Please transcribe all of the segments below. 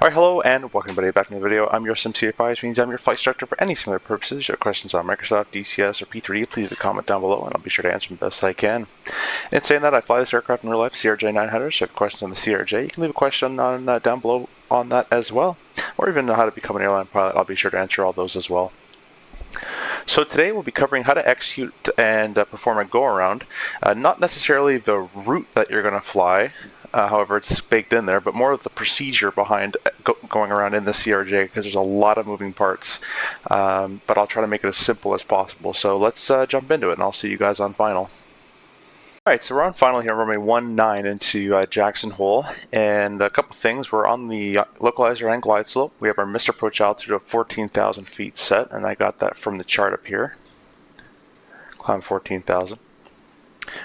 Alright, hello and welcome everybody back to the video. I'm your SimCFI, which means I'm your flight instructor for any simulator purposes. If you have questions on Microsoft, DCS, or P3, please leave a comment down below and I'll be sure to answer them the best I can. In saying that, I fly this aircraft in real life, CRJ 900, so if you have questions on the CRJ, you can leave a question on down below on that as well. Or even how to become an airline pilot, I'll be sure to answer all those as well. So today we'll be covering how to execute and perform a go-around. Not necessarily the route that you're going to fly, however it's baked in there, but more of the procedure behind going around in the CRJ, because there's a lot of moving parts. But I'll try to make it as simple as possible. So let's jump into it and I'll see you guys on final. Alright, so we're on final here, runway 19 into Jackson Hole, and a couple things. We're on the localizer and glide slope. We have our missed approach altitude of 14,000 feet set, and I got that from the chart up here. Climb 14,000.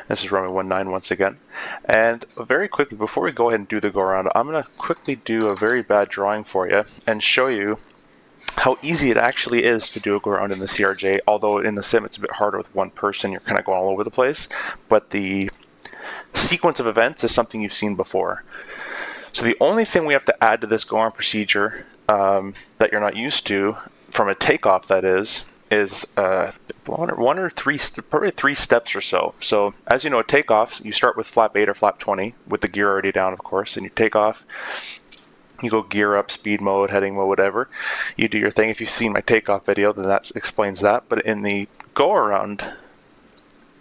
This is runway 19 once again. And very quickly, before we go ahead and do the go around, I'm going to quickly do a very bad drawing for you and show you how easy it actually is to do a go around in the CRJ, although in the sim it's a bit harder with one person, you're kind of going all over the place, but the sequence of events is something you've seen before. So the only thing we have to add to this go around procedure that you're not used to, from a takeoff that is one or three, probably 3 steps or so. So as you know, at takeoffs, you start with flap 8 or flap 20, with the gear already down of course, and you take off. You go gear up, speed mode, heading mode, whatever. You do your thing. If you've seen my takeoff video, then that explains that. But in the go around,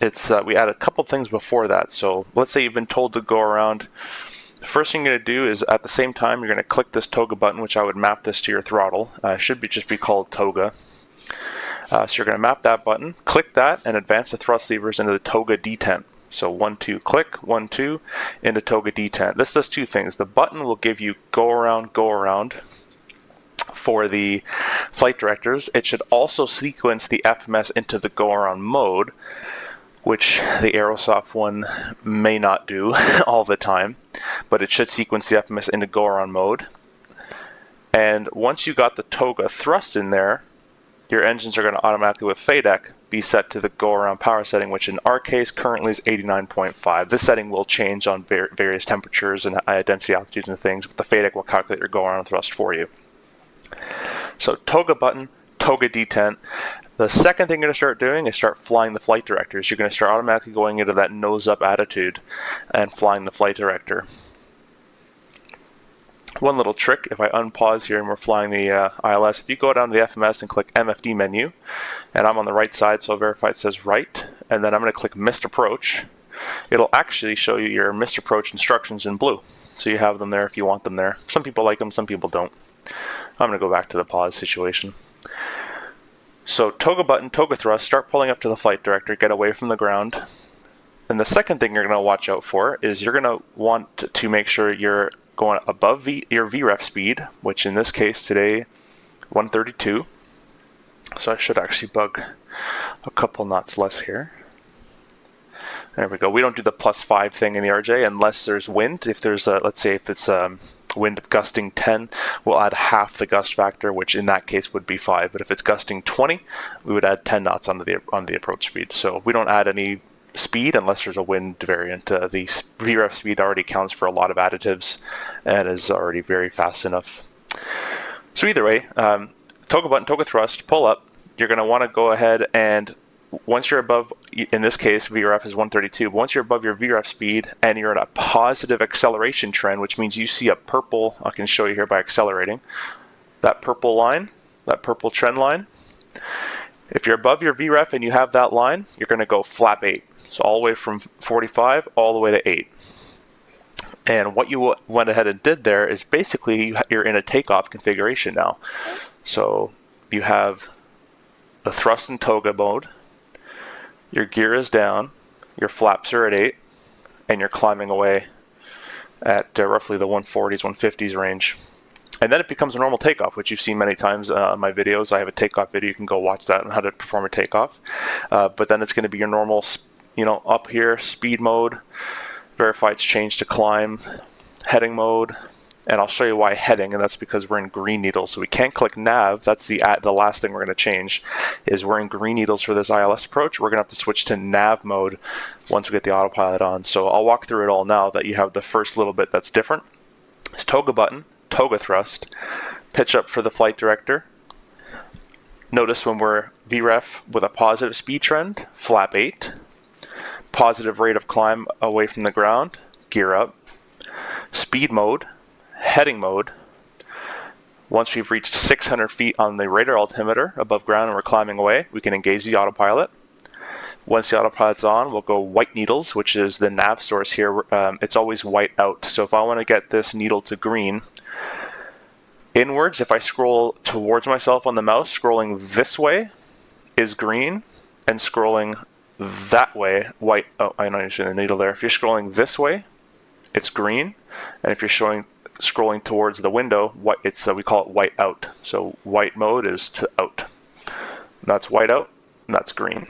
it's we add a couple things before that. So let's say you've been told to go around. The first thing you're going to do is at the same time you're going to click this toga button, which I would map this to your throttle. Should be just be called toga. So you're going to map that button, click that, and advance the thrust levers into the toga detent. So 1, 2, click, 1, 2, into toga detent. This does 2 things. The button will give you go around for the flight directors. It should also sequence the FMS into the go around mode, which the Aerosoft one may not do all the time, but it should sequence the FMS into go around mode. And once you got the toga thrust in there, your engines are going to automatically, with FADEC, be set to the go-around power setting, which in our case currently is 89.5. This setting will change on various temperatures and density altitudes and things, but the FADEC will calculate your go-around thrust for you. So toga button, toga detent. The second thing you're going to start doing is start flying the flight directors. You're going to start automatically going into that nose-up attitude and flying the flight director. One little trick, if I unpause here and we're flying the ILS, if you go down to the FMS and click MFD menu, and I'm on the right side, so I'll verify it says right, and then I'm going to click missed approach, it'll actually show you your missed approach instructions in blue. So you have them there if you want them there. Some people like them, some people don't. I'm going to go back to the pause situation. So toga button, toga thrust, start pulling up to the flight director, get away from the ground. And the second thing you're going to watch out for is you're going to want to make sure you're going above your VREF speed, which in this case today 132. So I should actually bug a couple knots less here. There we go. We don't do the +5 thing in the RJ unless there's wind. If there's let's say if it's wind gusting 10, we'll add half the gust factor, which in that case would be 5. But if it's gusting 20, we would add 10 knots onto the approach speed. So we don't add any speed unless there's a wind variant. The VREF speed already counts for a lot of additives and is already very fast enough. So either way, toga button, toga thrust, pull up. You're going to want to go ahead and once you're above, in this case VREF is 132, once you're above your VREF speed and you're in a positive acceleration trend, which means you see a purple, I can show you here by accelerating, that purple line, that purple trend line. If you're above your VREF and you have that line, you're going to go flap 8. So all the way from 45 all the way to 8. And what you went ahead and did there is basically you're in a takeoff configuration now. So you have the thrust and toga mode, your gear is down, your flaps are at 8, and you're climbing away at roughly the 140s, 150s range. And then it becomes a normal takeoff, which you've seen many times in my videos. I have a takeoff video. You can go watch that on how to perform a takeoff. But then it's going to be your normal, up here, speed mode, verify it's changed to climb, heading mode, and I'll show you why heading, and that's because we're in green needles, so we can't click nav. That's the last thing we're going to change, is we're in green needles for this ILS approach. We're going to have to switch to nav mode once we get the autopilot on. So I'll walk through it all now that you have the first little bit that's different. It's toga button, toga thrust. Pitch up for the flight director. Notice when we're VREF with a positive speed trend, flap 8. Positive rate of climb away from the ground, gear up. Speed mode, heading mode. Once we've reached 600 feet on the radar altimeter above ground and we're climbing away, we can engage the autopilot. Once the autopilot's on, we'll go white needles, which is the nav source here. It's always white out. So if I want to get this needle to green, inwards, if I scroll towards myself on the mouse, scrolling this way is green, and scrolling that way, white. Oh, I know you're seeing the needle there. If you're scrolling this way, it's green, and if you're scrolling towards the window, it's we call it white out. So white mode is to out. That's white out, and that's green.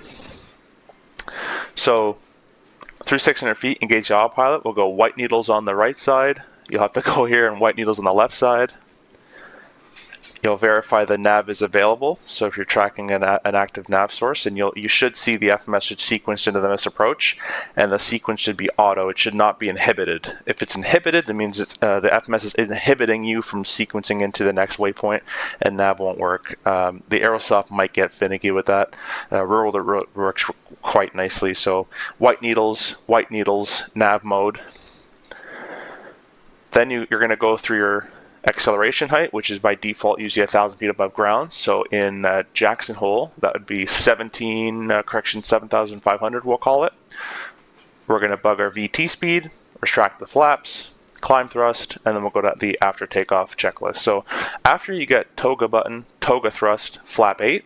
So through 600 feet, engage the autopilot. We'll go white needles on the right side. You'll have to go here and white needles on the left side. You'll verify the nav is available. So if you're tracking an active nav source, and you should see the FMS should sequence into the MISS approach, and the sequence should be auto. It should not be inhibited. If it's inhibited, it means it's, the FMS is inhibiting you from sequencing into the next waypoint, and nav won't work. The Aerosoft might get finicky with that. Rural works quite nicely. So white needles, nav mode. Then you're going to go through your acceleration height, which is by default usually 1,000 feet above ground. So in Jackson Hole, that would be 7,500, we'll call it. We're going to bug our VT speed, retract the flaps, climb thrust, and then we'll go to the after takeoff checklist. So after you get toga button, toga thrust, flap 8,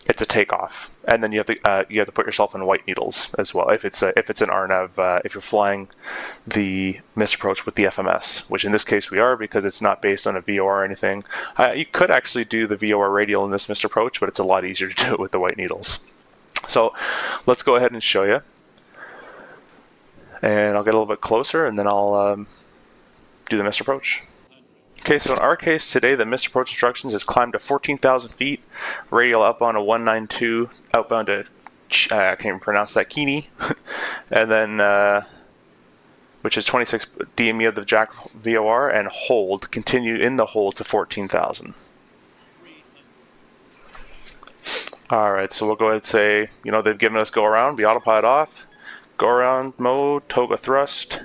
it's a takeoff, and then you have to put yourself in white needles as well. If it's an RNAV, if you're flying the MISS approach with the FMS, which in this case we are because it's not based on a VOR or anything. You could actually do the VOR radial in this MISS approach, but it's a lot easier to do it with the white needles. So let's go ahead and show you, and I'll get a little bit closer, and then I'll do the MISS approach. Okay, so in our case today, the MISS approach instructions is climb to 14,000 feet, radial up on a 192, outbound to, I can't even pronounce that, Kini, and then, which is 26 DME of the Jack VOR, and hold, continue in the hold to 14,000. Alright, so we'll go ahead and say, they've given us go around, the autopilot off, go around mode, toga thrust.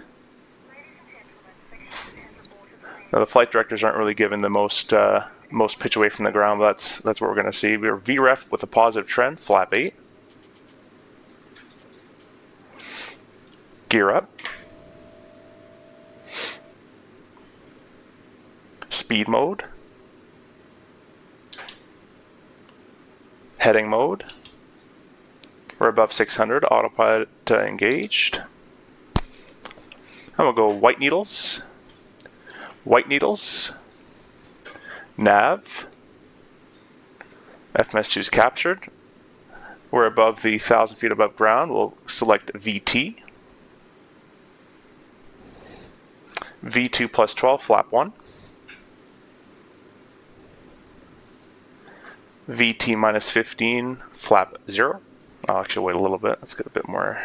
Now, the flight directors aren't really given the most pitch away from the ground, but that's what we're going to see. We're VREF with a positive trend, flap 8. Gear up. Speed mode. Heading mode. We're above 600, autopilot engaged. And we'll go white needles. White needles, nav, FMS2 is captured. We're above the 1,000 feet above ground. We'll select VT. V2 plus 12, flap 1. VT minus 15, flap 0. I'll actually wait a little bit. Let's get a bit more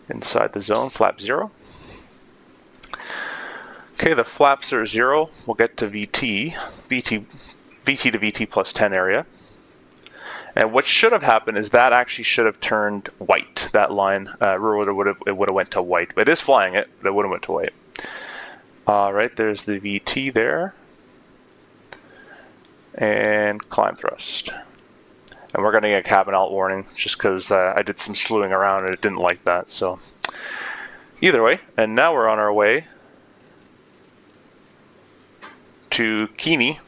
inside the zone, flap 0. Okay, the flaps are 0. We'll get to VT to VT plus 10 area. And what should have happened is that actually should have turned white. That line would have went to white. But it is flying it, but it would have went to white. All right, there's the VT there. And climb thrust. And we're going to get a cabin alt warning just because I did some slewing around and it didn't like that. So either way, and now we're on our way to Kini,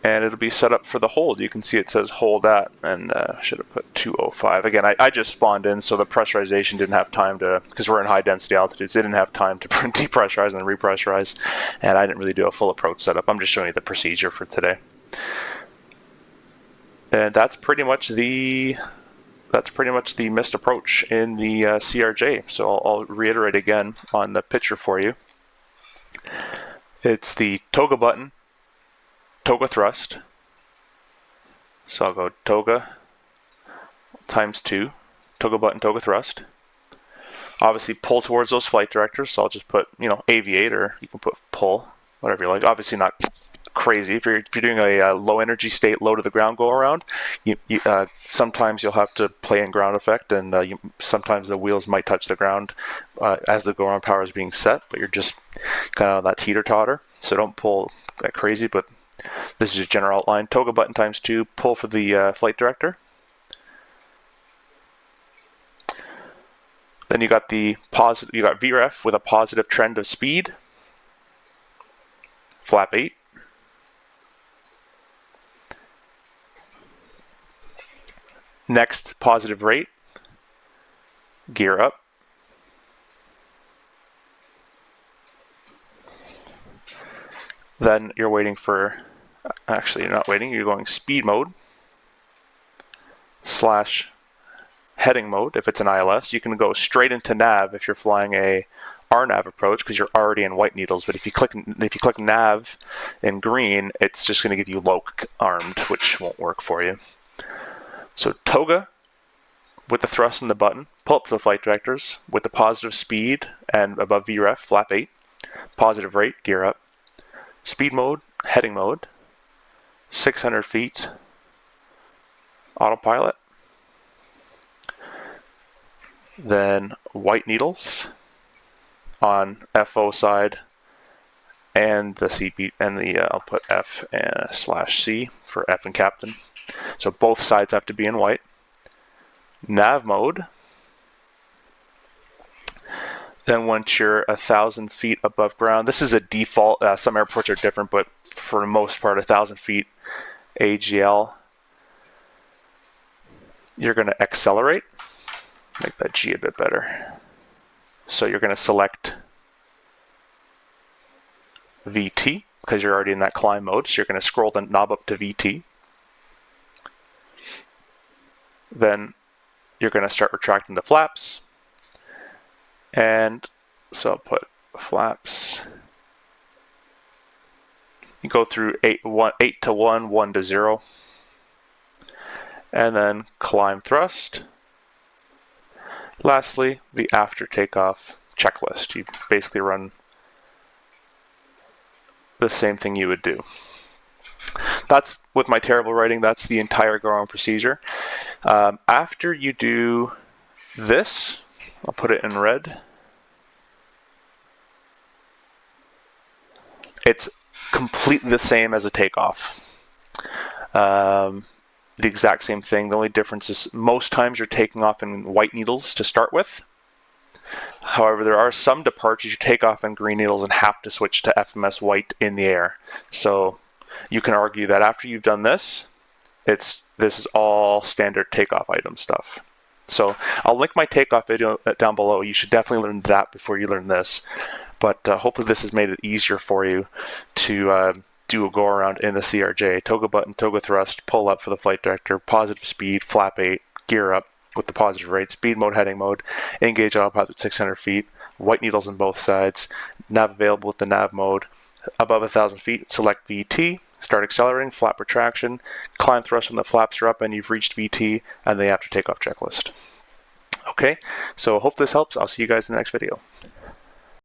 and it'll be set up for the hold. You can see it says hold at, and should have put 205. Again, I just spawned in, so the pressurization didn't have time to, because we're in high density altitudes, they didn't have time to depressurize and then repressurize, and I didn't really do a full approach setup. I'm just showing you the procedure for today. And that's pretty much the missed approach in the CRJ. So I'll reiterate again on the picture for you. It's the toga button, toga thrust. So I'll go toga times 2, toga button, toga thrust. Obviously pull towards those flight directors, so I'll just put, aviate, or you can put pull, whatever you like. Obviously not crazy. If you're doing a low energy state, low to the ground go around, sometimes you'll have to play in ground effect, and sometimes the wheels might touch the ground as the go around power is being set, but you're just kind of on that teeter totter, so don't pull that crazy. But this is just general outline. Toga button ×2, pull for the flight director. Then you got the positive. You got VREF with a positive trend of speed. Flap 8. Next, positive rate. Gear up. Then you're waiting for. Actually, you're not waiting. You're going speed mode / heading mode. If it's an ILS, you can go straight into nav if you're flying a RNAV approach, because you're already in white needles. But if you click nav in green, it's just going to give you low armed, which won't work for you. So toga with the thrust and the button, pull up to the flight directors with the positive speed and above VREF, flap 8, positive rate, gear up, speed mode, heading mode, 600 feet, autopilot. Then white needles on FO side and the seat beat, and the I'll put F /C for F and captain. So both sides have to be in white. Nav mode. Then once you're 1,000 feet above ground, this is a default. Some airports are different, but for the most part, 1,000 feet AGL. You're going to accelerate. Make that G a bit better. So you're going to select VT because you're already in that climb mode. So you're going to scroll the knob up to VT. Then you're going to start retracting the flaps. And so I'll put flaps. You go through 8 to 1, 1 to 0. And then climb thrust. Lastly, the after takeoff checklist. You basically run the same thing you would do. That's, with my terrible writing, that's the entire go-around procedure. After you do this, I'll put it in red. It's completely the same as a takeoff. The exact same thing. The only difference is most times you're taking off in white needles to start with. However, there are some departures you take off in green needles and have to switch to FMS white in the air. So you can argue that after you've done this, this is all standard takeoff item stuff. So I'll link my takeoff video down below. You should definitely learn that before you learn this. But hopefully this has made it easier for you to do a go around in the CRJ. Toga button, toga thrust, pull up for the flight director, positive speed, flap 8, gear up with the positive rate, speed mode, heading mode, engage autopilot at 600 feet, white needles on both sides, nav available with the nav mode, above 1,000 feet, select VT, start accelerating, flap retraction, climb thrust when the flaps are up and you've reached VT, and the after takeoff checklist. Okay, so hope this helps. I'll see you guys in the next video.